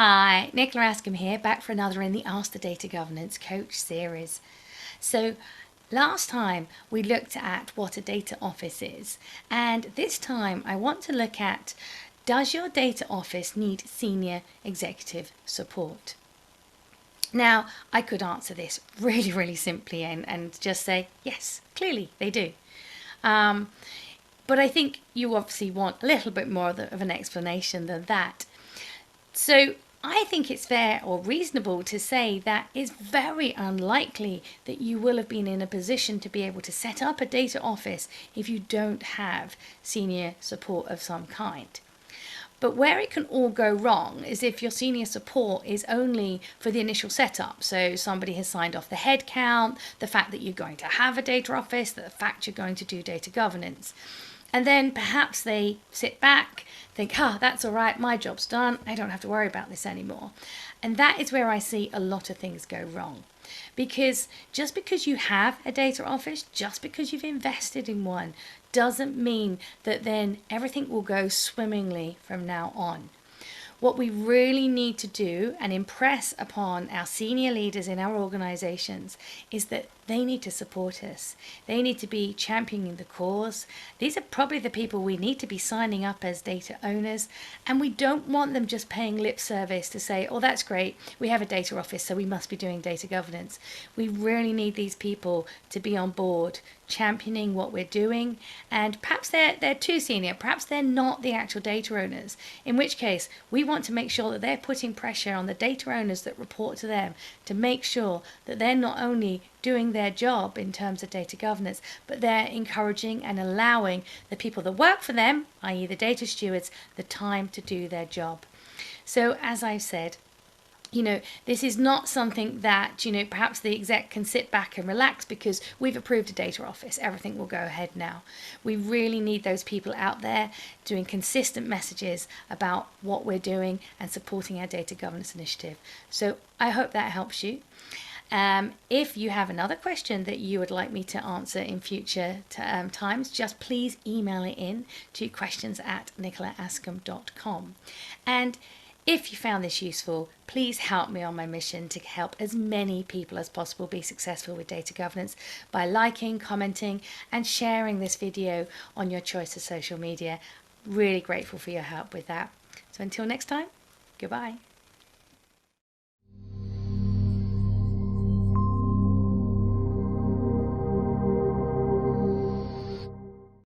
Hi, Nicola Askham here, back for another in the Ask the Data Governance Coach series. So last time we looked at what a data office is, and this time I want to look at, does your data office need senior executive support? Now, I could answer this really simply and just say, yes, clearly they do. But I think you obviously want a little bit more of an explanation than that. So I think it's fair or reasonable to say that it's very unlikely that you will have been in a position to be able to set up a data office if you don't have senior support of some kind. But where it can all go wrong is if your senior support is only for the initial setup. So somebody has signed off the head count, the fact that you're going to have a data office, the fact you're going to do data governance. And then perhaps they sit back, think, that's all right, my job's done, I don't have to worry about this anymore. And that is where I see a lot of things go wrong. Because just because you have a data office, just because you've invested in one, doesn't mean that then everything will go swimmingly from now on. What we really need to do and impress upon our senior leaders in our organizations is that they need to support us. They need to be championing the cause. These are probably the people we need to be signing up as data owners, and we don't want them just paying lip service to say, oh, that's great, we have a data office, so we must be doing data governance. We really need these people to be on board, championing what we're doing, and perhaps they're too senior, perhaps they're not the actual data owners, in which case we want to make sure that they're putting pressure on the data owners that report to them to make sure that they're not only doing their job in terms of data governance, but they're encouraging and allowing the people that work for them, i.e. the data stewards, the time to do their job. So as I've said, this is not something that, perhaps the exec can sit back and relax because we've approved a data office, everything will go ahead now. We really need those people out there doing consistent messages about what we're doing and supporting our data governance initiative. So I hope that helps you. If you have another question that you would like me to answer in future times, just please email it in to questions@nicolaaskham.com. And if you found this useful, please help me on my mission to help as many people as possible be successful with data governance by liking, commenting, and sharing this video on your choice of social media. Really grateful for your help with that. So until next time, goodbye.